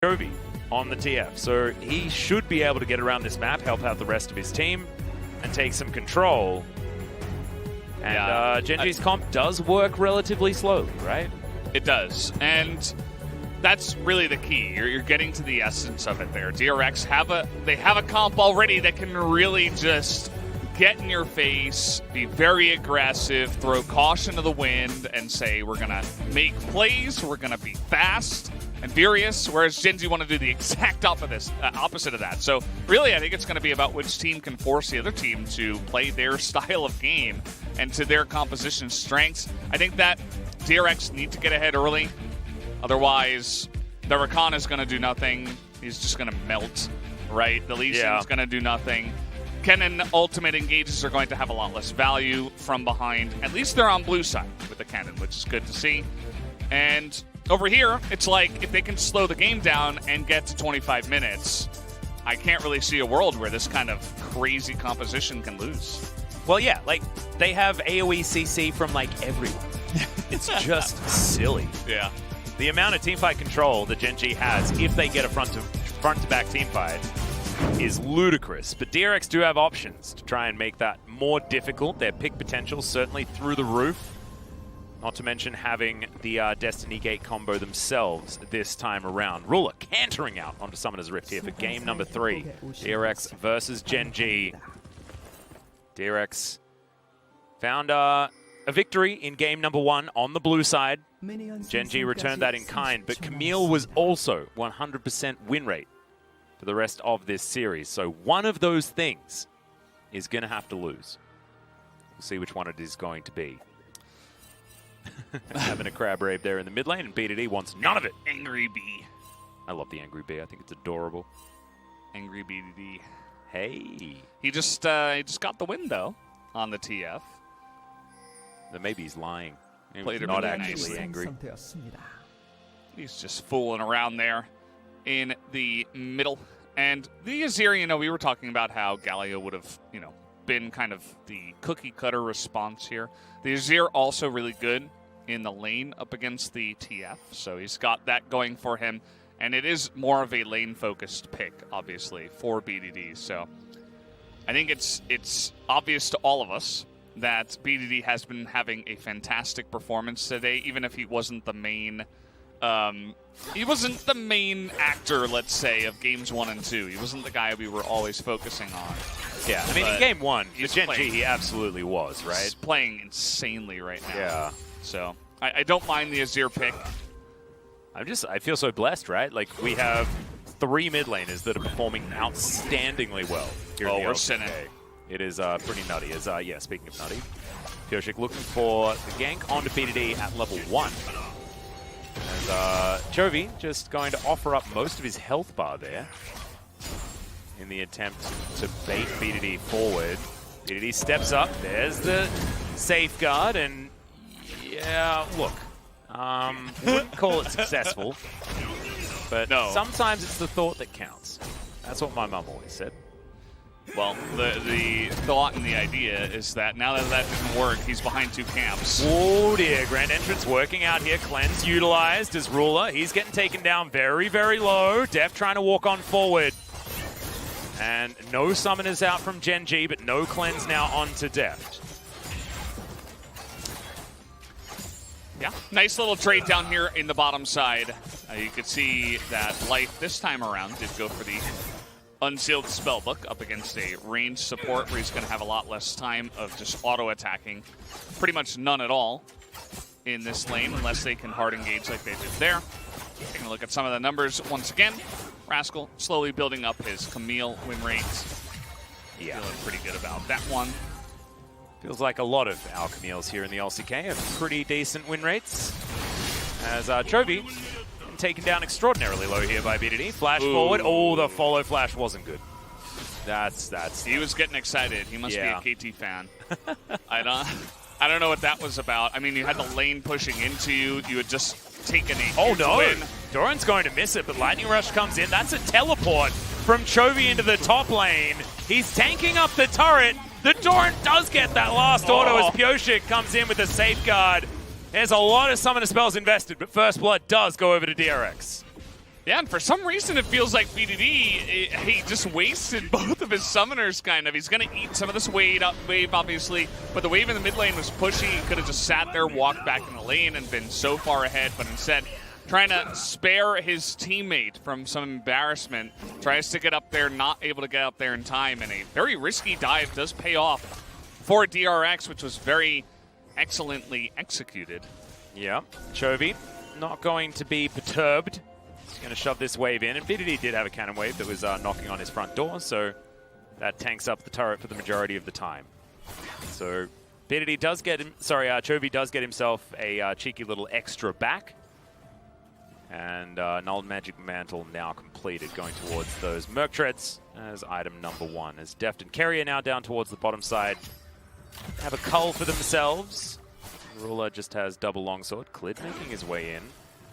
Chovy on the TF, so he should be able to get around this map, help out the rest of his team, and take some control. And Gen.G's comp does work relatively slowly, right? It does, and that's really the key. You're getting to the essence of it there. DRX have a comp already that can really just get in your face, be very aggressive, throw caution to the wind, and say we're gonna make plays, we're gonna be fast and furious, whereas Gen.G want to do the exact opposite of that. So really, I think it's going to be about which team can force the other team to play their style of game and to their composition strengths. I think that DRX need to get ahead early. Otherwise, the Rakan is going to do nothing. He's just going to melt, right? The Lee Sin is going to do nothing. Cannon ultimate engages are going to have a lot less value from behind. At least they're on blue side with the cannon, which is good to see. And over here, it's like if they can slow the game down and get to 25 minutes, I can't really see a world where this kind of crazy composition can lose. Well, yeah, like they have AoE CC from like everyone. It's just silly. Yeah. The amount of teamfight control that Gen.G has, if they get a front-to-back teamfight, is ludicrous. But DRX do have options to try and make that more difficult. Their pick potential certainly through the roof. Not to mention having the Destiny Gate combo themselves this time around. Ruler cantering out onto Summoner's Rift here for game number 3. DRX versus Gen.G. DRX found a victory in game number 1 on the blue side. Gen.G returned that in kind, but Camille was also 100% win rate for the rest of this series. So one of those things is going to have to lose. We'll see which one it is going to be. Having a crab rave there in the mid lane, and BDD wants none of it. Angry B. I love the Angry B. I think it's adorable. Angry BDD. Hey. He just got the win, though, on the TF. Then maybe he's lying. Maybe Played he's him not really actually nicely. angry. He's just fooling around there in the middle. And the Azir, we were talking about how Galio would have, been kind of the cookie-cutter response here. The Azir also really good in the lane up against the TF, so he's got that going for him. And it is more of a lane-focused pick, obviously, for BDD. So I think it's obvious to all of us that BDD has been having a fantastic performance today, even if he wasn't the main actor, let's say, of games 1 and 2. He wasn't the guy we were always focusing on. Yeah, I mean, in game 1, for Gen.G, he absolutely was, right? He's playing insanely right now. Yeah. So I don't mind the Azir pick. I feel so blessed, right? Like, we have 3 mid laners that are performing outstandingly well here in the we're LCK. sinning. It is pretty nutty. Speaking of nutty, Pioshik looking for the gank onto BDD at level 1. And Chovy just going to offer up most of his health bar there in the attempt to bait BDD forward. BDD steps up. There's the safeguard, and yeah, look, wouldn't call it successful, but sometimes it's the thought that counts. That's what my mum always said. Well, the thought and the idea is that now that didn't work, he's behind 2 camps. Oh dear, Grand Entrance working out here. Cleanse utilized as Ruler. He's getting taken down very, very low. Def trying to walk on forward. And no summoners out from Gen.G, but no cleanse now onto Deft. Yeah, nice little trade down here in the bottom side. You could see that Life this time around did go for the Unsealed Spellbook up against a ranged support where he's going to have a lot less time of just auto-attacking. Pretty much none at all in this lane unless they can hard engage like they did there. Taking a look at some of the numbers once again. Rascal slowly building up his Camille win rate. Yeah, feeling pretty good about that one. Feels like a lot of our Camille's here in the LCK have pretty decent win rates. As Chovy taken down extraordinarily low here by BDD. Flash forward. Oh, the follow flash wasn't good. That's. He was getting excited. He must be a KT fan. I don't know what that was about. I mean, you had the lane pushing into you. You had just taken a win. Doran's going to miss it, but Lightning Rush comes in. That's a teleport from Chovy into the top lane. He's tanking up the turret. The Doran does get that last auto as Pioshik comes in with the safeguard. There's a lot of summoner spells invested, but First Blood does go over to DRX. Yeah, and for some reason it feels like BDD, he just wasted both of his summoners, kind of. He's going to eat some of this wave, obviously, but the wave in the mid lane was pushy. He could have just sat there, walked back in the lane, and been so far ahead, but instead, trying to spare his teammate from some embarrassment, tries to get up there, not able to get up there in time, and a very risky dive does pay off for DRX, which was very excellently executed. Yeah, Chovy not going to be perturbed. He's going to shove this wave in, and BDD did have a cannon wave that was knocking on his front door, so that tanks up the turret for the majority of the time. So BDD does get him, Chovy does get himself a cheeky little extra back. And Null Magic Mantle now completed, going towards those Merc Treads as item number 1. As Deft and Kerry are now down towards the bottom side. Have a cull for themselves. Ruler just has double longsword. Klid making his way in.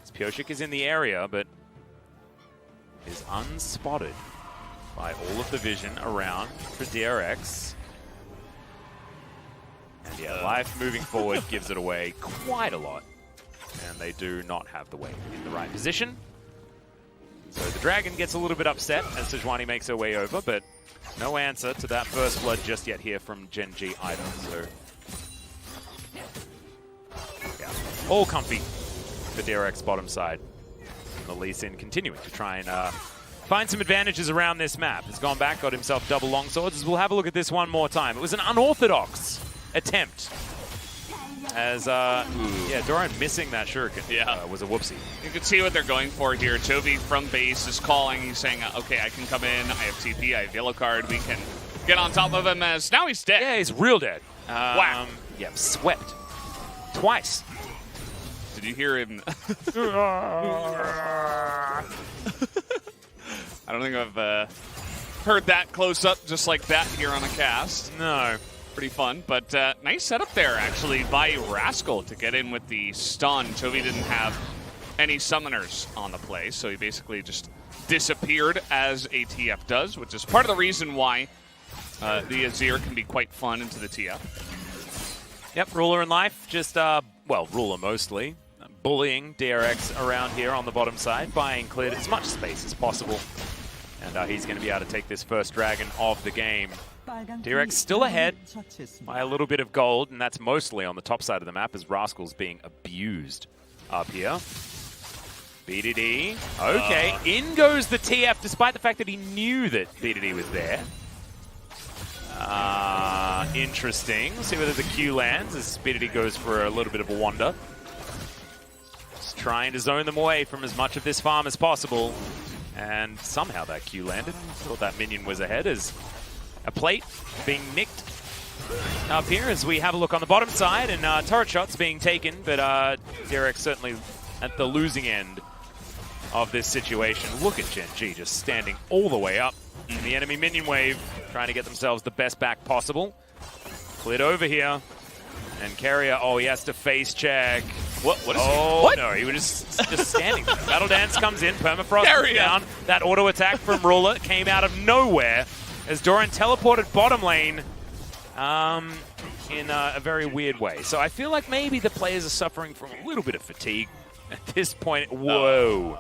As Pioshik is in the area, but is unspotted by all of the vision around for DRX. And yeah, life moving forward gives it away quite a lot. And they do not have the wave in the right position. So the Dragon gets a little bit upset as Sejuani makes her way over, but no answer to that first blood just yet here from Gen.G either. So yeah, all comfy for DRX bottom side. And the Lee Sin continuing to try and find some advantages around this map. Has gone back, got himself double longswords. As we'll have a look at this one more time. It was an unorthodox attempt. As, yeah, Doran missing that shuriken was a whoopsie. You can see what they're going for here. Chovy from base is calling. He's saying, okay, I can come in. I have TP. I have yellow card. We can get on top of him as now he's dead. Yeah, he's real dead. Wow. Yeah, swept. Twice. Did you hear him? I don't think I've heard that close up just like that here on a cast. No. Pretty fun, but nice setup there, actually, by Rascal to get in with the stun. Chovy didn't have any summoners on the play, so he basically just disappeared as a TF does, which is part of the reason why the Azir can be quite fun into the TF. Yep, Ruler in life, just, well, Ruler mostly, bullying DRX around here on the bottom side, buying Klid as much space as possible. And he's going to be able to take this first dragon of the game. DRX still ahead by a little bit of gold, and that's mostly on the top side of the map as Rascal's being abused up here. BDD, okay, in goes the TF despite the fact that he knew that BDD was there. Interesting. We'll see whether the Q lands as BDD goes for a little bit of a wander. Just trying to zone them away from as much of this farm as possible. And somehow that Q landed. Thought that minion was ahead as a plate being nicked up here as we have a look on the bottom side, and turret shots being taken, but DRX certainly at the losing end of this situation. Look at Gen.G just standing all the way up in the enemy minion wave, trying to get themselves the best back possible. Klid over here, and Carrier, oh, he has to face check. What is oh, what? No, he was just standing there. Battle Dance comes in, Permafrost down. That auto attack from Ruler came out of nowhere as Doran teleported bottom lane in a very weird way. So I feel like maybe the players are suffering from a little bit of fatigue at this point. Whoa.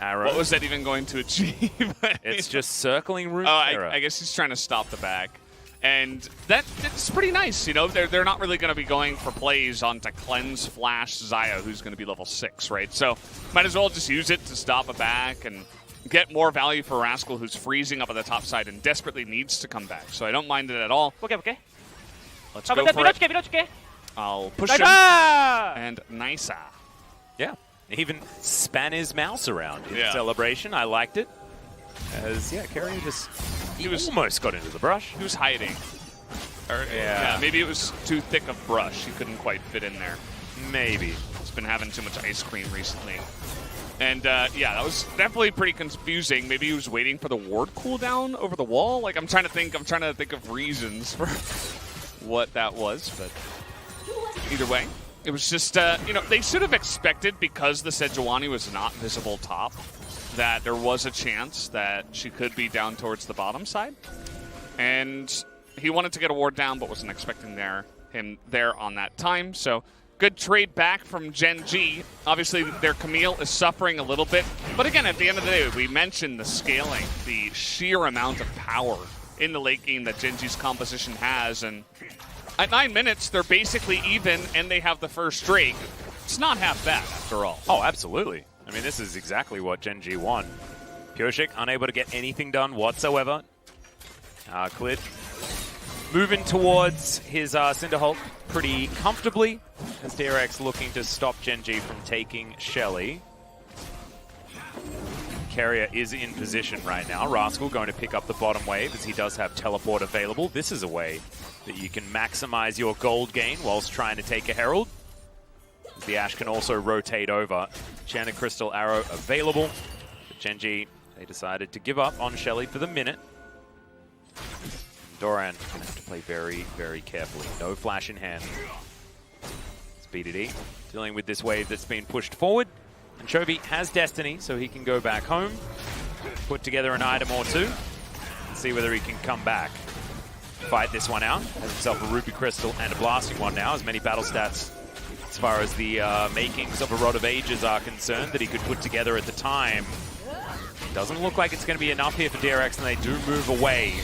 Arrow. What was that even going to achieve? It's just circling room. I guess he's trying to stop the back. And that's pretty nice, you know. They're not really going to be going for plays onto Cleanse Flash Xayah, who's going to be level 6, right? So might as well just use it to stop a back and get more value for Rascal, who's freezing up at the top side and desperately needs to come back. So I don't mind it at all. Okay. Let's go for it. I'll push him. And Nisa. Yeah. Even span his mouse around in celebration. I liked it. As, yeah, Carrier just almost got into the brush. He was hiding. Or, yeah, maybe it was too thick of brush. He couldn't quite fit in there. Maybe. He's been having too much ice cream recently. And, yeah, that was definitely pretty confusing. Maybe he was waiting for the ward cooldown over the wall. Like, I'm trying to think of reasons for what that was. But either way, it was just, you know, they should have expected, because the Sejuani was not visible top, that there was a chance that she could be down towards the bottom side. And he wanted to get a ward down, but wasn't expecting him there on that time. So Good trade back from Gen.G. Obviously, their Camille is suffering a little bit. But again, at the end of the day, we mentioned the scaling, the sheer amount of power in the late game that Gen.G's composition has. And at 9 minutes, they're basically even, and they have the first Drake. It's not half bad, after all. Oh, absolutely. I mean, this is exactly what Gen.G want. Pyosik unable to get anything done whatsoever. Klid moving towards his Cinderhulk pretty comfortably, as DRX looking to stop Gen.G from taking Shelly. Carrier is in position right now. Rascal going to pick up the bottom wave as he does have teleport available. This is a way that you can maximize your gold gain whilst trying to take a Herald. The Ashe can also rotate over. Enchanted Crystal Arrow available. But Gen.G, they decided to give up on Shelly for the minute. Doran going to have to play very, very carefully. No flash in hand. It's BDD dealing with this wave that's been pushed forward. And Chovy has Destiny, so he can go back home, put together an item or two, and see whether he can come back. Fight this one out. Has himself a Ruby Crystal and a Blasting one now. As many battle stats as far as the makings of a Rod of Ages are concerned that he could put together at the time. Doesn't look like it's going to be enough here for DRX, and they do move away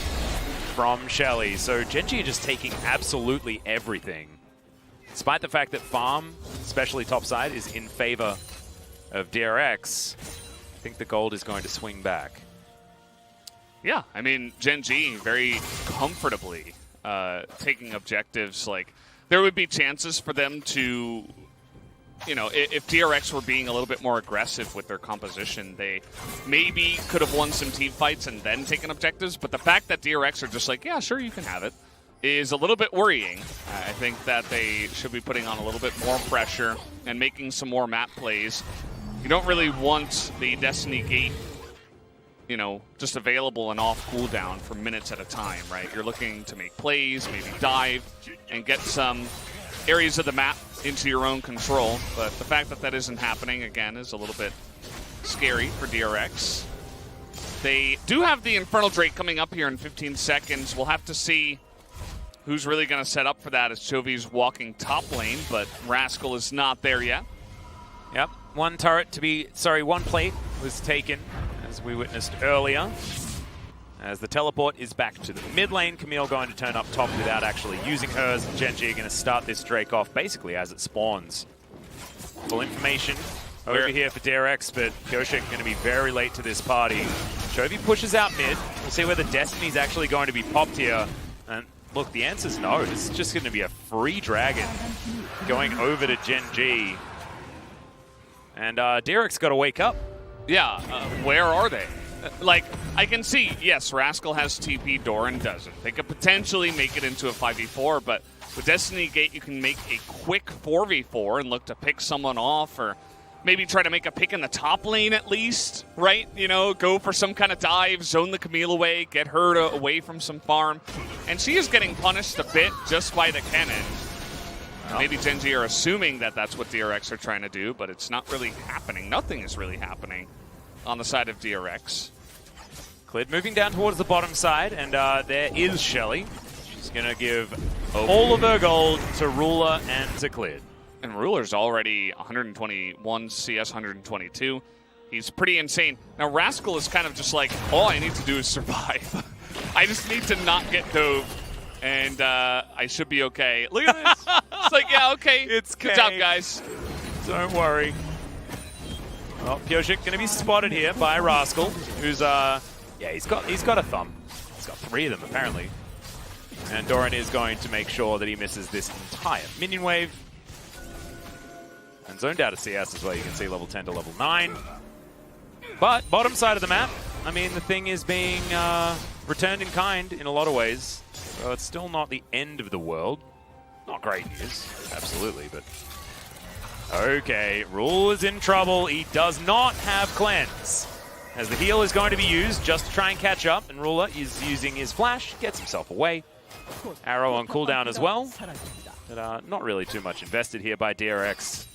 from Shelly. So Gen.G are just taking absolutely everything. Despite the fact that farm, especially topside, is in favor of DRX, I think the gold is going to swing back. Yeah, I mean, Gen.G very comfortably taking objectives. Like, there would be chances for them to, you know, if DRX were being a little bit more aggressive with their composition, they maybe could have won some team fights and then taken objectives. But the fact that DRX are just like, yeah, sure, you can have it, is a little bit worrying. I think that they should be putting on a little bit more pressure and making some more map plays. You don't really want the Destiny Gate, you know, just available and off cooldown for minutes at a time, right? You're looking to make plays, maybe dive, and get some areas of the map into your own control. But the fact that that isn't happening, again, is a little bit scary for DRX. They do have the Infernal Drake coming up here in 15 seconds. We'll have to see who's really going to set up for that as Chovy's walking top lane, but Rascal is not there yet. Yep, one plate was taken, as we witnessed earlier. As the teleport is back to the mid lane, Camille going to turn up top without actually using hers, and Gen.G are going to start this Drake off basically as it spawns. Full information over here for DRX, but Pyosik going to be very late to this party. Chovy pushes out mid. We'll see whether Destiny's actually going to be popped here. And look, the answer's no. This is just going to be a free dragon going over to Gen.G. And DRX got to wake up. Yeah, where are they? Like, I can see, yes, Rascal has TP, Doran doesn't. They could potentially make it into a 5v4, but with Destiny Gate, you can make a quick 4v4 and look to pick someone off, or maybe try to make a pick in the top lane at least, right? You know, go for some kind of dive, zone the Camille away, get her away from some farm. And she is getting punished a bit just by the cannon. Maybe Gen.G are assuming that that's what DRX are trying to do, but it's not really happening. Nothing is really happening on the side of DRX. Klid moving down towards the bottom side, and there is Shelly. She's going to give all of her gold to Ruler and to Klid. And Ruler's already 121 CS, 122. He's pretty insane. Now, Rascal is kind of just like, all I need to do is survive. I just need to not get dove, and I should be okay. Look at this. It's like, yeah, okay. It's good job, guys. Don't worry. Well, Pyosik going to be spotted here by Rascal, who's, yeah, he's got a thumb. He's got 3 of them, apparently. And Doran is going to make sure that he misses this entire minion wave. And zoned out of CS as well. You can see level 10 to level 9. But bottom side of the map, I mean, the thing is being returned in kind in a lot of ways. So it's still not the end of the world. Not great news, absolutely, but... Okay, Rule is in trouble. He does not have Cleanse. As the heal is going to be used just to try and catch up, and Ruler is using his flash, gets himself away. Arrow on cooldown as well. But not really too much invested here by DRX.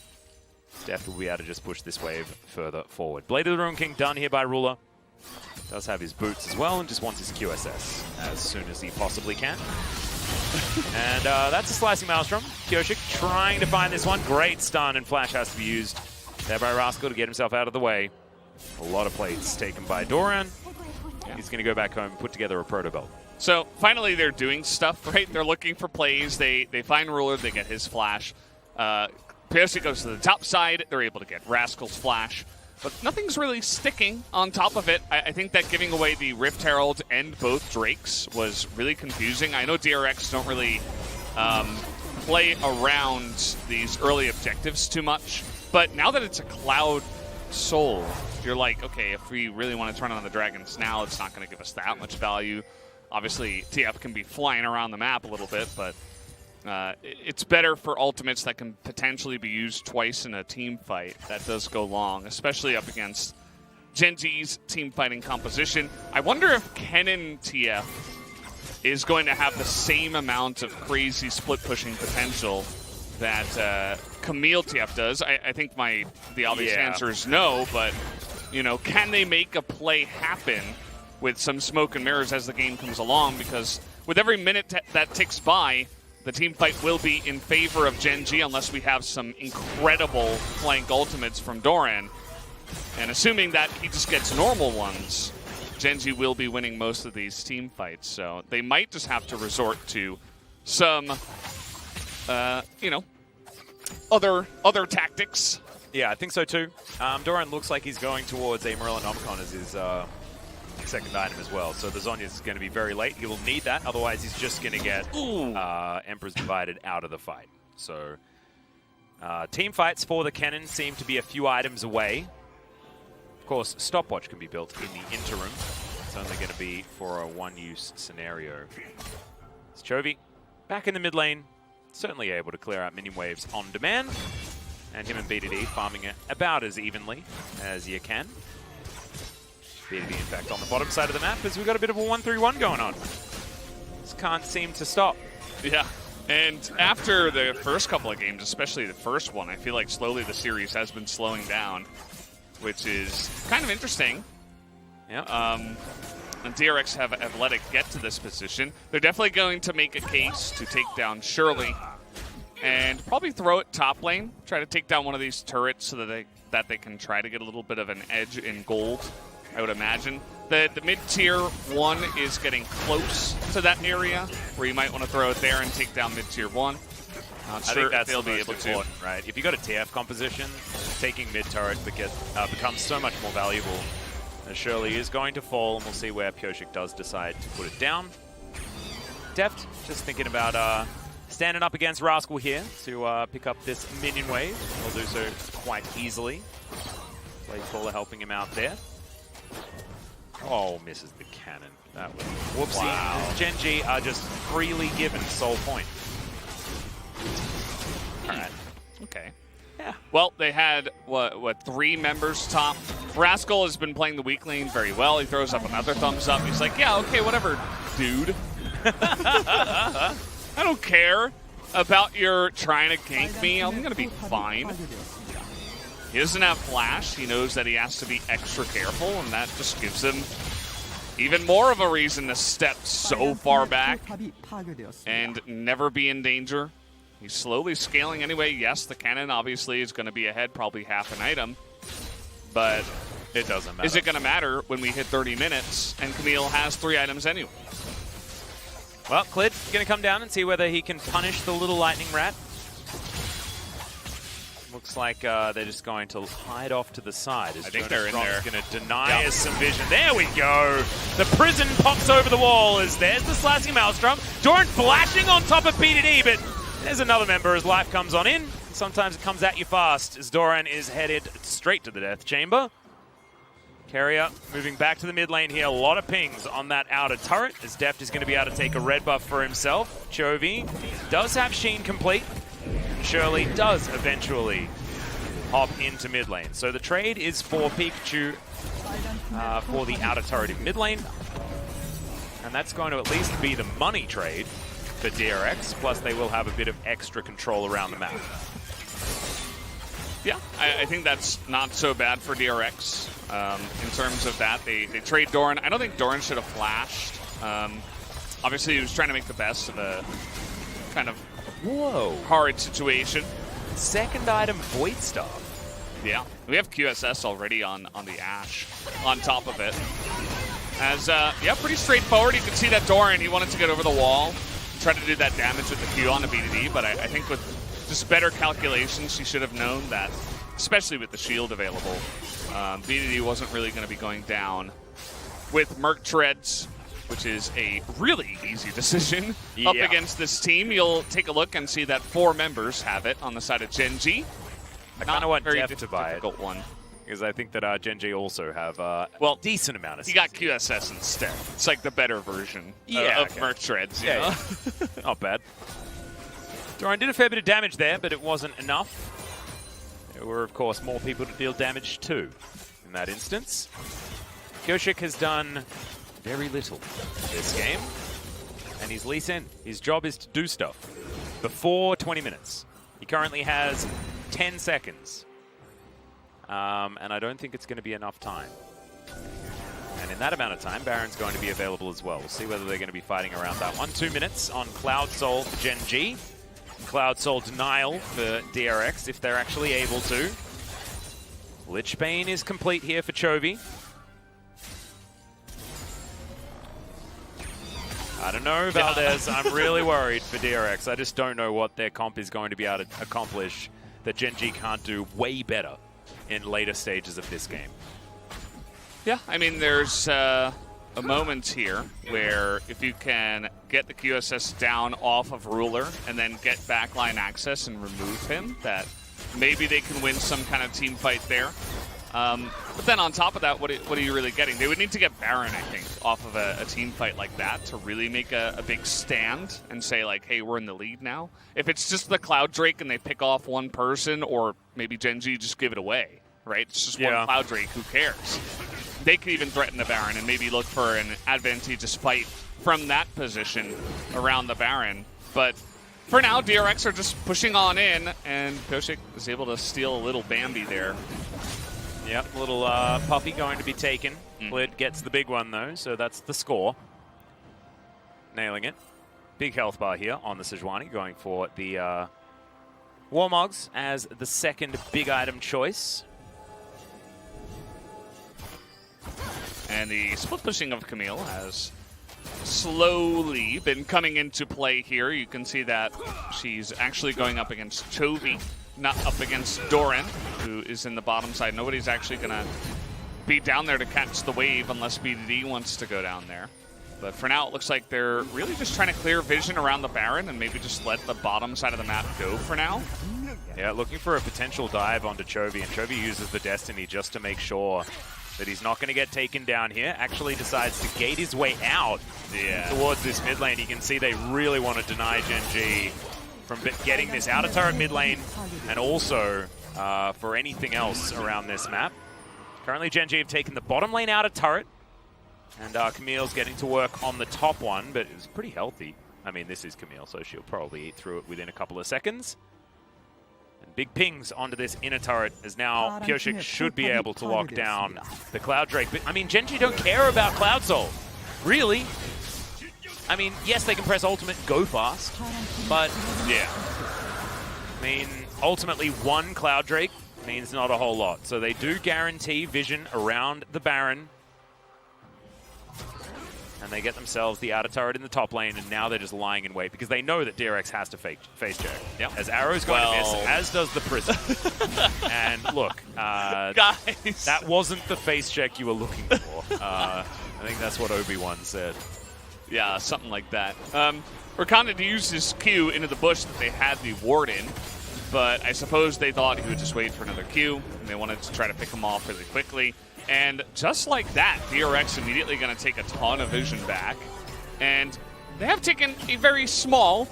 Deft will be able to just push this wave further forward. Blade of the Ruin King done here by Ruler. Does have his boots as well and just wants his QSS as soon as he possibly can. And that's a Slicing Maelstrom. Pyosik trying to find this one. Great stun, and Flash has to be used there by Rascal to get himself out of the way. A lot of plates taken by Doran. He's going to go back home and put together a proto belt. So finally they're doing stuff, right? They're looking for plays. They find Ruler, they get his flash. Pyosik goes to the top side. They're able to get Rascal's flash. But nothing's really sticking on top of it. I think that giving away the Rift Herald and both Drakes was really confusing. I know DRX don't really play around these early objectives too much. But now that it's a Cloud Soul, you're like, okay, if we really want to turn on the Dragons now, it's not going to give us that much value. Obviously, TF can be flying around the map a little bit, but it's better for ultimates that can potentially be used twice in a team fight. That does go long, especially up against Gen.G's team fighting composition. I wonder if Kennen TF is going to have the same amount of crazy split-pushing potential that Camille TF does. I think the obvious answer is no, but you know, can they make a play happen with some smoke and mirrors as the game comes along? Because with every minute that ticks by, the team fight will be in favor of Gen.G unless we have some incredible flank ultimates from Doran. And assuming that he just gets normal ones, Gen.G will be winning most of these team fights. So they might just have to resort to some you know, other tactics. Yeah, I think so too. Doran looks like he's going towards a Morellonomicon as his second item as well. So the Zhonya's is going to be very late. He will need that, otherwise he's just going to get Emperor's Divided out of the fight. So team fights for the Kennen seem to be a few items away. Of course, stopwatch can be built in the interim. It's only going to be for a one-use scenario. It's Chovy back in the mid lane. Certainly able to clear out minion waves on demand. And him and BDD farming it about as evenly as you can. BDD, in fact, on the bottom side of the map as we've got a bit of a 1-3-1 going on. Just can't seem to stop. Yeah, and after the first couple of games, especially the first one, I feel like slowly the series has been slowing down, which is kind of interesting. Yeah. And DRX have let it get to this position. They're definitely going to make a case to take down Shirley and probably throw it top lane, try to take down one of these turrets so that they can try to get a little bit of an edge in gold, I would imagine. The mid-tier one is getting close to that area where you might want to throw it there and take down mid-tier one. Not sure I think that's they'll the be most able to. important, right? If you got a TF composition, taking mid-turret becomes so much more valuable. As Shirley is going to fall, and we'll see where Pyosik does decide to put it down. Deft, just thinking about standing up against Rascal here to pick up this minion wave. He'll do so quite easily. Bladecaller helping him out there. Oh, misses the cannon. That was whoopsie. Wow. Gen.G are just freely given soul point. All right. Okay. Yeah. Well, they had, what, 3 members top. Rascal has been playing the weak lane very well. He throws up another thumbs up. He's like, yeah, okay, whatever, dude. I don't care about your trying to gank me. I'm going to be fine. He doesn't have flash. He knows that he has to be extra careful, and that just gives him even more of a reason to step so far back and never be in danger. He's slowly scaling anyway. Yes, the cannon obviously is going to be ahead, probably half an item. But it doesn't matter. Is it going to matter when we hit 30 minutes and Camille has 3 items anyway? Well, Clid's going to come down and see whether he can punish the little lightning rat. Looks like they're just going to hide off to the side. I think they're in there. Going to deny us some vision. There we go. The prison pops over the wall as there's the Slicing Maelstrom. Doran flashing on top of BDD, but there's another member as life comes on in. Sometimes it comes at you fast as Doran is headed straight to the death chamber. Carrier moving back to the mid lane here. A lot of pings on that outer turret as Deft is going to be able to take a red buff for himself. Chovy does have Sheen complete. Shirley does eventually hop into mid lane. So the trade is for Pikachu for the outer turret in mid lane. And that's going to at least be the money trade for DRX, plus they will have a bit of extra control around the map. Yeah, I think that's not so bad for DRX. In terms of that, they trade Doran. I don't think Doran should have flashed. Obviously, he was trying to make the best of a kind of Whoa. hard situation. Second item, Void Staff. Yeah, we have QSS already on the Ashe on top of it. As, yeah, pretty straightforward. You can see that Doran, he wanted to get over the wall, try to do that damage with the Q on the BDD, but I think with just better calculations, he should have known that, especially with the shield available, BDD wasn't really going to be going down. With Merc Treads, which is a really easy decision up against this team, you'll take a look and see that 4 members have it on the side of Gen.G. I kind of want very Def to buy it. difficult one. Because I think that Gen.G also have well, decent amount of He got QSS instead. It's like the better version of Merc Treads. You know? Not bad. Doran did a fair bit of damage there, but it wasn't enough. There were, of course, more people to deal damage to in that instance. Kyoshik has done very little this game, and he's Lee Sin. His job is to do stuff before 20 minutes. He currently has 10 seconds. And I don't think it's going to be enough time. And in that amount of time, Baron's going to be available as well. We'll see whether they're going to be fighting around that one. 2 minutes on Cloud Soul for Gen.G. Cloud Soul denial for DRX if they're actually able to. Lich Bane is complete here for Chovy. I don't know, Valdez. I'm really worried for DRX. I just don't know what their comp is going to be able to accomplish that Gen.G can't do way better in later stages of this game. Yeah, I mean, there's a moment here where if you can get the QSS down off of Ruler and then get backline access and remove him, that maybe they can win some kind of team fight there. But then on top of that, what are you really getting? They would need to get Baron, I think, off of a team fight like that to really make a big stand and say, like, hey, we're in the lead now. If it's just the Cloud Drake and they pick off one person, or maybe Gen.G just give it away, right? It's just one Cloud Drake, who cares? They could even threaten the Baron and maybe look for an advantageous fight from that position around the Baron. But for now, DRX are just pushing on in, and Kyoshik is able to steal a little Bambi there. Yep, little puppy going to be taken. Blid gets the big one, though, so that's the score. Nailing it. Big health bar here on the Sejuani, going for the Warmogs as the second big item choice. And the split pushing of Camille has slowly been coming into play here. You can see that she's actually going up against Chovy, not up against Doran, who is in the bottom side. Nobody's actually going to be down there to catch the wave unless BDD wants to go down there. But for now, it looks like they're really just trying to clear vision around the Baron and maybe just let the bottom side of the map go for now. Yeah, looking for a potential dive onto Chovy, and Chovy uses the Destiny just to make sure that he's not going to get taken down here. Actually decides to gate his way out towards this mid lane. You can see they really want to deny Gen.G from getting this outer turret mid lane, and also for anything else around this map. Currently, Gen.G have taken the bottom lane outer turret, and Camille's getting to work on the top one, but it was pretty healthy. I mean, this is Camille, so she'll probably eat through it within a couple of seconds. And big pings onto this inner turret, as now Kyoshik should be able to lock down the Cloud Drake. But, I mean, Gen.G don't care about Cloud Soul, really. I mean, yes, they can press ultimate, go fast, but yeah. I mean, ultimately, one Cloud Drake means not a whole lot. So they do guarantee vision around the Baron. And they get themselves the outer turret in the top lane, and now they're just lying in wait because they know that DRX has to face check. Yep. As Arrow's going to miss, as does the Prism. And look, guys, that wasn't the face check you were looking for. I think that's what Obi-Wan said. Yeah, something like that. Rakanna used his Q into the bush that they had the ward in, but I suppose they thought he would just wait for another Q, and they wanted to try to pick him off really quickly. And just like that, DRX immediately going to take a ton of vision back. And they have taken a very small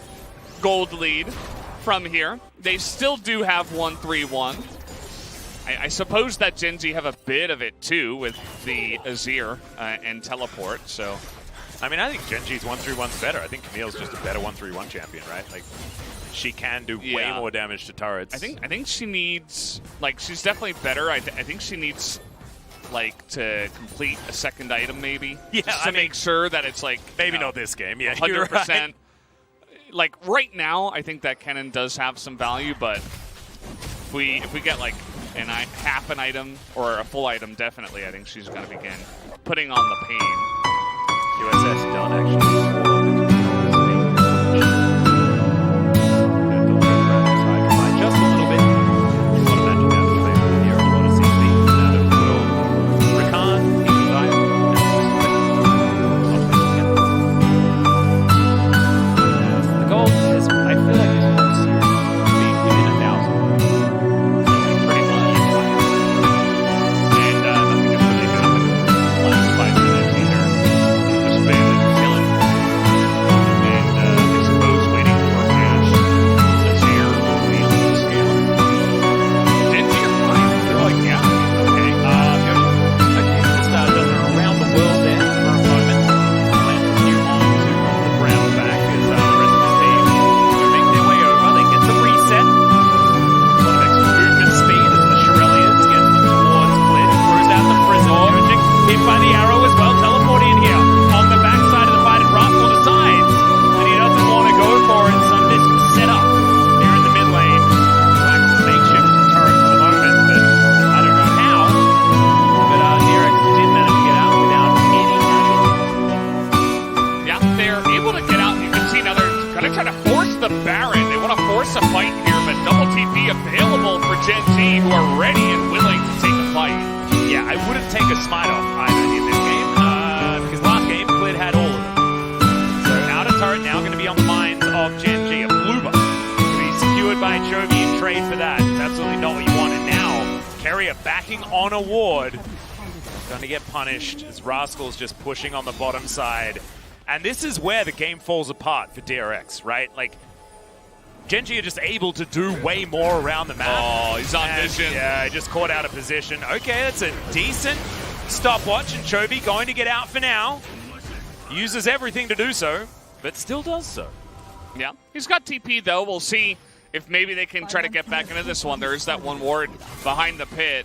gold lead from here. They still do have 1-3-1. I suppose that Gen.G have a bit of it too with the Azir and teleport, so... I mean, I think Gen.G's 1-3-1's better. I think Camille's just a better 1-3-1 champion, right? Like, she can do way more damage to turrets. I think she needs... Like, she's definitely better. I think she needs like to complete a second item maybe. Yeah, just to make sure that it's like maybe not this game. Yeah, 100%. you're right. Like right now, I think that cannon does have some value, but if we get like half an item or a full item, definitely, I think she's going to begin putting on the pain. USS done actually. Just a little bit. A lot of magic down the favor here, a lot of CP out of Will. Rakan, King Zion, the goal is, I feel like this whole series being within 1,000. So pretty much. And nothing has really happened in the last 5 minutes either. Just been killing. And I suppose waiting for a match. Let's hear the on scale. Gen.G are fine. They're like, yeah, okay. Okay, this does it around the world there for a moment. Land a few onto the brown back as the rest of the team moving their way over. They get the reset. A lot of extra movement speed as the Shirelians get towards Clint. Throws out the prison. Magic hit by the arrow as well. Teleporting in here on the backside of the fight, and Rascal decides that he doesn't want to go for it. Some disc set up here in the mid lane. Black's a makeshift turret for the moment, but I don't know how. But DRX did manage to get out without any casualties. Yeah, they're able to get out. You can see now they're kind of trying to force the Baron. They want to force a fight here, but double TP available for Gen.G, who are ready and willing to take a fight. Yeah, I wouldn't take a smite off either in this game, because last game, Clid had all of them. So outer turret now going to be on the minds of Gen.G. A blue buff to be secured by Chovy in trade for that. It's absolutely not what you want. And now, Carrier backing on a ward. Going to get punished as Rascal's just pushing on the bottom side. And this is where the game falls apart for DRX, right? Like, Gen.G are just able to do way more around the map. Oh, he's on vision. Yeah, just caught out of position. Okay, that's a decent stopwatch, and Chovy going to get out for now. Uses everything to do so, but still does so. Yeah, he's got TP though. We'll see if maybe they can try to get back into this one. There is that one ward behind the pit,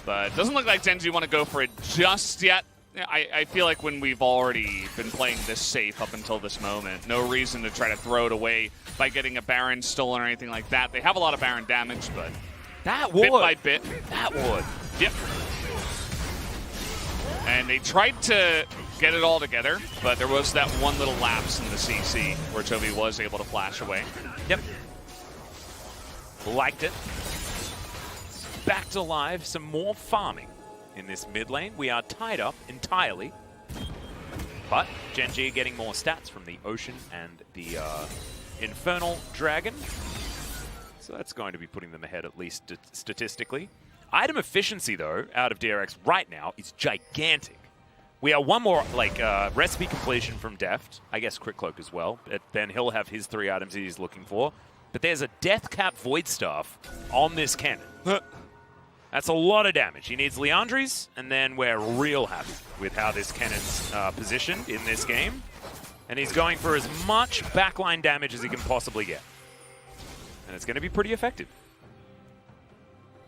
but it doesn't look like Gen.G want to go for it just yet. I feel like when we've already been playing this safe up until this moment, no reason to try to throw it away by getting a Baron stolen or anything like that. They have a lot of Baron damage, but that ward, bit by bit. That ward. Yep. And they tried to get it all together, but there was that one little lapse in the CC where Chovy was able to flash away. Yep. Liked it. Back to live, some more farming in this mid lane. We are tied up entirely, but Gen.G getting more stats from the Ocean and the Infernal Dragon. So that's going to be putting them ahead, at least statistically. Item efficiency, though, out of DRX right now is gigantic. We are one more recipe completion from Deft. I guess Crit Cloak as well. But then he'll have his 3 items he's looking for. But there's a Death Cap Void Staff on this cannon. That's a lot of damage. He needs Leandri's, and then we're real happy with how this cannon's positioned in this game. And he's going for as much backline damage as he can possibly get. And it's going to be pretty effective.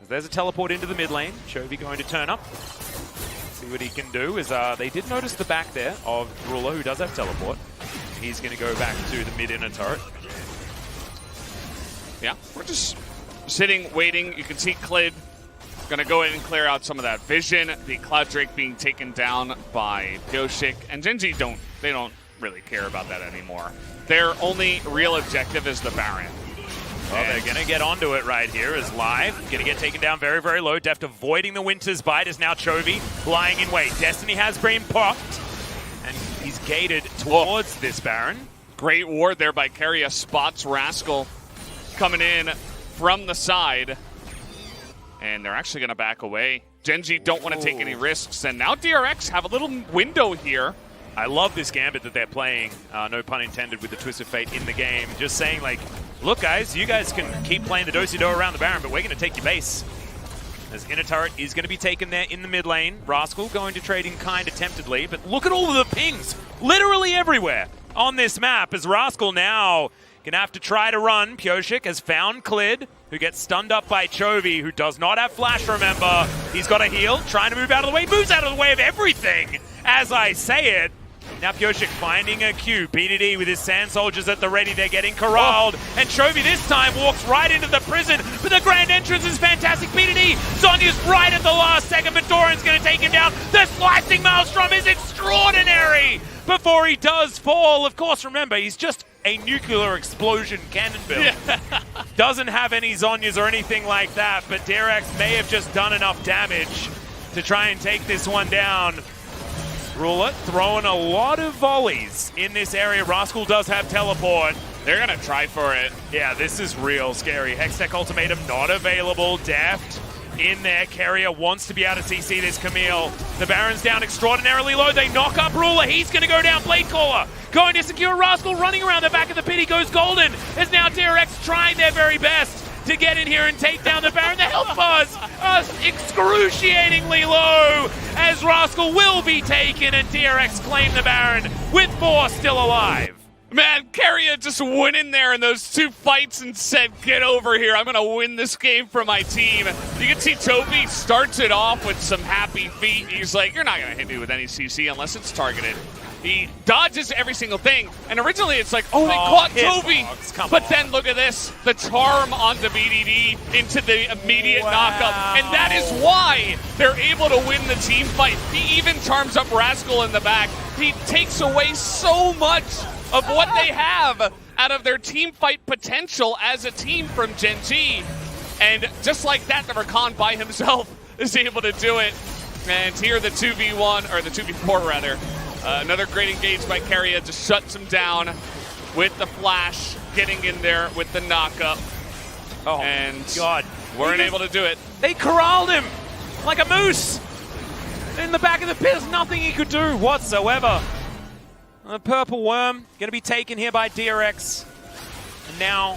There's a teleport into the mid lane. Chovy going to turn up. See what he can do. Is they did notice the back there of Ruler, who does have teleport. He's going to go back to the mid inner turret. Yeah, we're just sitting, waiting. You can see Clid going to go in and clear out some of that vision. The Cloud Drake being taken down by Pyoshik. And Gen.G don't really care about that anymore. Their only real objective is the Baron. Well, they're going to get onto it right here as live. Going to get taken down very, very low. Deft avoiding the Winter's Bite is now Chovy lying in wait. Destiny has been popped, and he's gated towards this Baron. Great ward there by Carrier. Spots Rascal coming in from the side. And they're actually going to back away. Gen.G don't want to take any risks. And now DRX have a little window here. I love this gambit that they're playing, no pun intended, with the Twist of Fate in the game. Just saying, like, look, guys, you guys can keep playing the do-si-do around the Baron, but we're going to take your base. As inner turret is going to be taken there in the mid lane. Rascal going to trade in kind attemptedly, but look at all of the pings, literally everywhere on this map, as Rascal now going to have to try to run. Pyoshik has found Clid, who gets stunned up by Chovy, who does not have flash, remember. He's got a heal, trying to move out of the way, moves out of the way of everything as I say it. Now Pioshik finding a Q. BDD with his Sand Soldiers at the ready. They're getting corralled. And Chovy this time walks right into the prison. But the grand entrance is fantastic. BDD, Zonya's right at the last second. But Doran's going to take him down. The slicing Maelstrom is extraordinary. Before he does fall, of course, remember, he's just a nuclear explosion cannon build. Doesn't have any Zonyas or anything like that. But DRX may have just done enough damage to try and take this one down. Ruler throwing a lot of volleys in this area. Rascal does have teleport. They're going to try for it. Yeah, this is real scary. Hextech Ultimatum not available. Deft in there. Carrier wants to be able to CC this Camille. The Baron's down extraordinarily low. They knock up Ruler. He's going to go down. Blade Caller going to secure Rascal. Running around the back of the pit. He goes golden. As now DRX trying their very best to get in here and take down the Baron. The health bars are excruciatingly low as Rascal will be taken and DRX claim the Baron with 4 still alive. Man, Carrier just went in there in those 2 fights and said, get over here, I'm going to win this game for my team. You can see Chovy starts it off with some happy feet. He's like, you're not going to hit me with any CC unless it's targeted. He dodges every single thing, and originally it's like, oh, they caught Chovy. But then look at this, the charm on the BDD into the immediate knockup, and that is why they're able to win the team fight. He even charms up Rascal in the back. He takes away so much of what they have out of their team fight potential as a team from Gen.G. And just like that, the Rakan by himself is able to do it. And here the 2v1, or the 2v4 rather. Another great engage by Carrier, just shuts him down with the flash, getting in there with the knockup. Oh, and God. Weren't able to do it. They corralled him like a moose. In the back of the pit, there's nothing he could do whatsoever. The purple worm going to be taken here by DRX. And now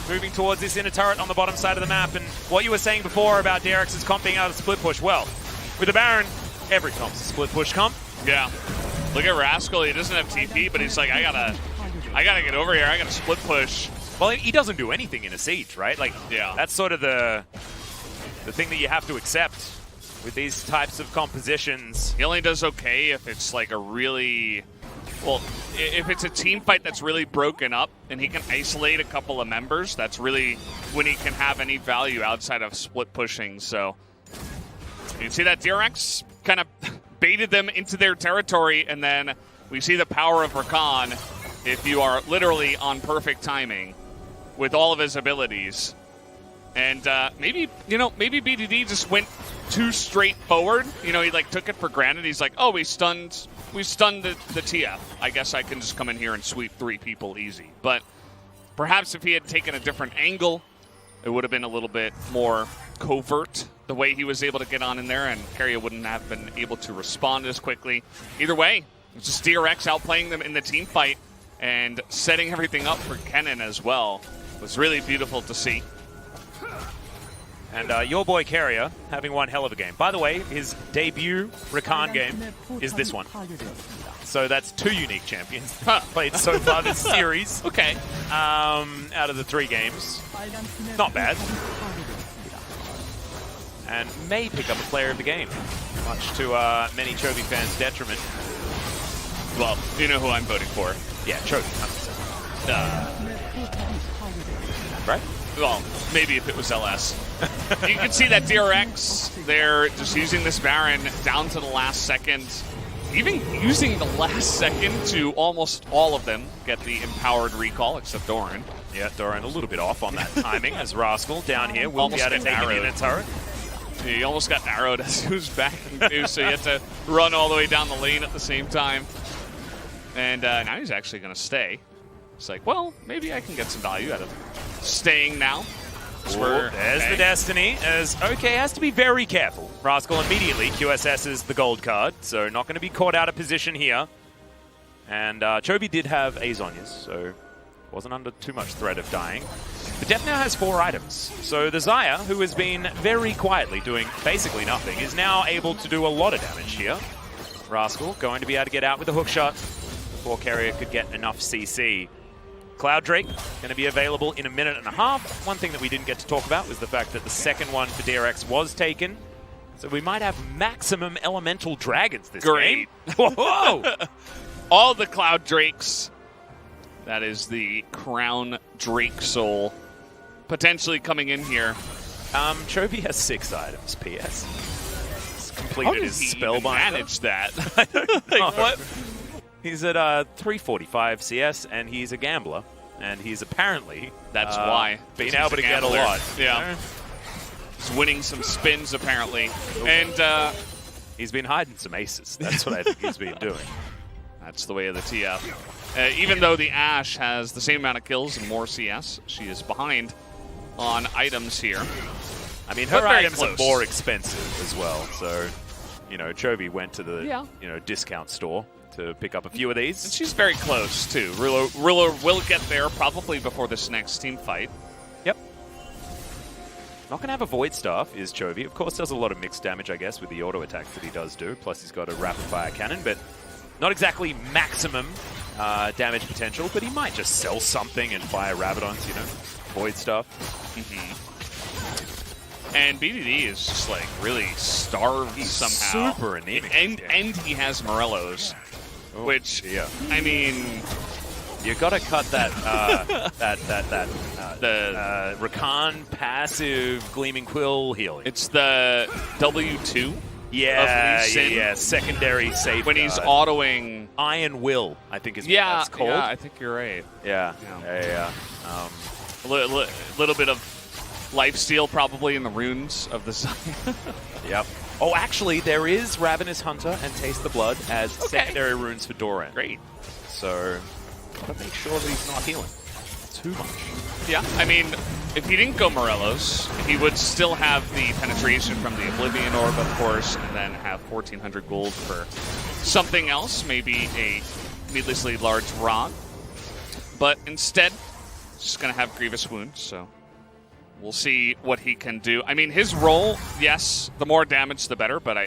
moving towards this inner turret on the bottom side of the map. And what you were saying before about DRX's comp being out of split push, well, with the Baron, every comp's a split push comp. Yeah. Look at Rascal, he doesn't have TP, but he's like, I gotta get over here, I gotta split push. Well, he doesn't do anything in a siege, right? Like, yeah. That's sort of the thing that you have to accept with these types of compositions. He only does okay if it's like a really, well, if it's a team fight that's really broken up and he can isolate a couple of members, that's really when he can have any value outside of split pushing. So you can see that DRX kind of baited them into their territory, and then we see the power of Rakan if you are literally on perfect timing with all of his abilities. And maybe BDD just went too straightforward. You know, he like took it for granted. He's like, oh, we stunned the TF. I guess I can just come in here and sweep 3 people easy. But perhaps if he had taken a different angle, it would have been a little bit more covert the way he was able to get on in there, and Carrier wouldn't have been able to respond as quickly. Either way, it's just DRX outplaying them in the team fight and setting everything up for Kennen as well. It was really beautiful to see. And your boy Carrier having one hell of a game. By the way, his debut Rakan game is this one. So that's 2 unique champions played so far this series. Okay. Out of the 3 games. Not bad. And may pick up a player of the game, much to many Chovy fans' detriment. Well, you know who I'm voting for. Yeah, Chovy, 100%. Right? Well, maybe if it was LS. You can see that DRX, they're just using this Baron down to the last second. Even using the last second to almost all of them get the empowered recall, except Doran. Yeah, Doran a little bit off on that timing as Rascal down here will be able to take him in a turret. He almost got arrowed as he was backing too, so he had to run all the way down the lane at the same time. And now he's actually going to stay. It's like, well, maybe I can get some value out of staying now. There's the Destiny, as OK has to be very careful. Rascal immediately QSS's the gold card, so not going to be caught out of position here. And Chovy did have a Zonyas, so wasn't under too much threat of dying. But Def now has 4 items, so the Xayah, who has been very quietly doing basically nothing, is now able to do a lot of damage here. Rascal going to be able to get out with a hook shot before Carrier could get enough CC. Cloud Drake going to be available in a minute and a half. One thing that we didn't get to talk about was the fact that the second one for DRX was taken. So we might have maximum elemental dragons this game. Whoa! All the Cloud Drakes. That is the Crown Drake Soul potentially coming in here. Chovy has 6 items, PS. He's completed How his does he Spellbinder. manage that? I don't know. What? He's at 345 CS, and he's a gambler. And he's apparently That's why. been He's able to get a gambler. lot. Yeah. He's winning some spins, apparently. And He's been hiding some aces. That's what I think he's been doing. that's the way of the TF. Even though the Ashe has the same amount of kills and more CS, she is behind on items here. I mean, But her very items close. are more expensive as well. So, you know, Chovy went to the discount store to pick up a few of And these. she's very close, too. Ruler will get there probably before this next team fight. Yep. Not going to have a Void Staff is Chovy. Of course, does a lot of mixed damage, I guess, with the auto attacks that he does do. Plus, he's got a rapid fire cannon, but not exactly maximum damage potential. But he might just sell something and fire Rabadons, you know, Void Staff. And BDD is just like really starved somehow. Super anemic. And he has Morellos, which, Yeah. I mean, You gotta cut that Rakan passive Gleaming Quill healing. it's the W2 Yeah, of Lee Sin. yeah, secondary safeguard. when he's autoing. Iron Will, I think is what Yeah, that's called. yeah, I think you're right. Yeah, Yeah. yeah. A little bit of lifesteal probably in the runes of the sun. Yep. Oh, actually, there is Ravenous Hunter and Taste the Blood as secondary runes for Doran. Great. So, gotta make sure that he's not healing too much. Yeah, I mean, if he didn't go Morellos, he would still have the penetration from the Oblivion Orb, of course, and then have 1,400 gold for something else, maybe a needlessly large rock. But instead, he's just going to have Grievous Wounds, so we'll see what he can do. I mean, his role, yes, the more damage, the better, but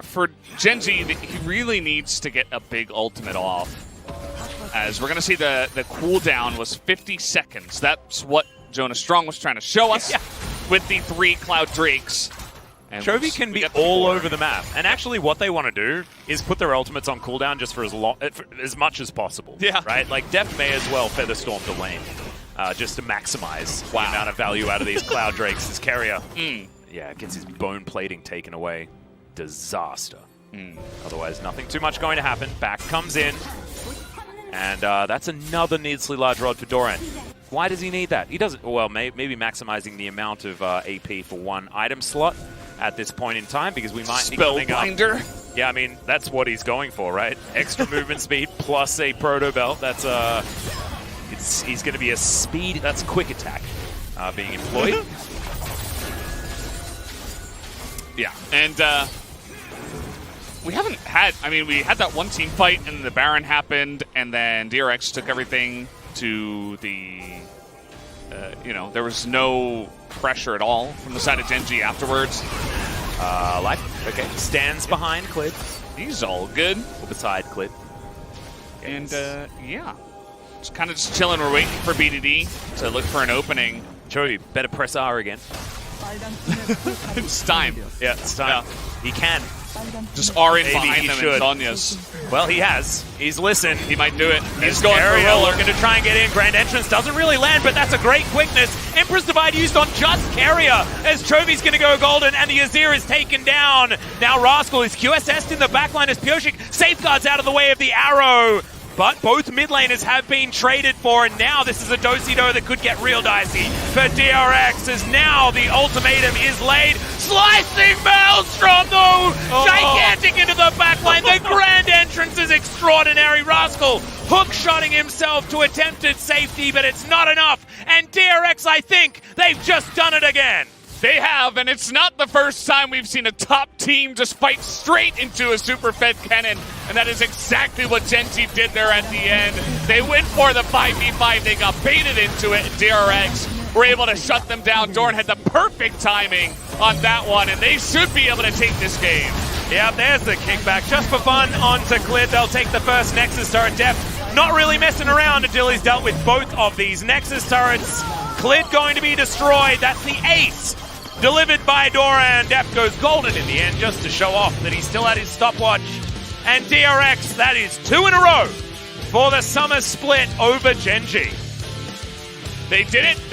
for Gen.G, he really needs to get a big ultimate off. As we're going to see the cooldown was 50 seconds. That's what Jonas Strong was trying to show us with the 3 Cloud Drakes. And Chovy can be all over the map. And actually what they want to do is put their ultimates on cooldown just for as much as possible. Yeah. Right? Like, Deft may as well Featherstorm the lane just to maximize the amount of value out of these Cloud Drakes. His carrier, yeah, gets his bone plating taken away. Disaster. Otherwise, nothing too much going to happen. Back comes in. And that's another needlessly large rod for Doran. Why does he need that? He doesn't. Well, maybe maximizing the amount of AP for one item slot at this point in time, because we might be coming up. Spellbinder. Yeah, I mean, that's what he's going for, right? Extra movement speed plus a proto belt. That's he's going to be a speed. That's quick attack being employed. Yeah, and we haven't had. I mean, we had that one team fight, and the Baron happened, and then DRX took everything to the. There was no pressure at all from the side of Gen.G afterwards. Life. Okay. Stands behind Clip. He's all good. Or beside Clip. And, yeah. Just kind of just chilling. We're waiting for BDD to look for an opening. Chovy, better press R again. It's time. Yeah, it's time. Yeah. He can. Just R in Maybe behind he them should. and Sonya's. Well, he has. He's listened. He might do it. He's He's going for Ariel roller. looking to try and get in. Grand Entrance doesn't really land, but that's a great quickness. Emperor's Divide used on just Carrier as Chovy's going to go golden, and the Azir is taken down. Now Rascal is QSS'd in the backline as Pioshik safeguards out of the way of the arrow. But both mid laners have been traded for, and now this is a do-si-do that could get real dicey for DRX, as now the ultimatum is laid. Slicing Maelstrom, though! Gigantic into the backline. The Grand Entrance is extraordinary. Rascal hook-shotting himself to attempted safety, but it's not enough. And DRX, I think, they've just done it again. They have, and it's not the first time we've seen a top team just fight straight into a super fed cannon, and that is exactly what Gen.G did there at the end. They went for the 5v5, they got baited into it, and DRX were able to shut them down. Dorn had the perfect timing on that one, and they should be able to take this game. Yeah, there's the kickback. Just for fun, onto Clid. They'll take the first Nexus turret. Deft not really messing around until he's dealt with both of these Nexus turrets. Clid going to be destroyed. That's the ace delivered by Doran. Def goes golden in the end just to show off that he's still at his stopwatch. And DRX, that is 2 in a row for the summer split over Gen.G. They did it.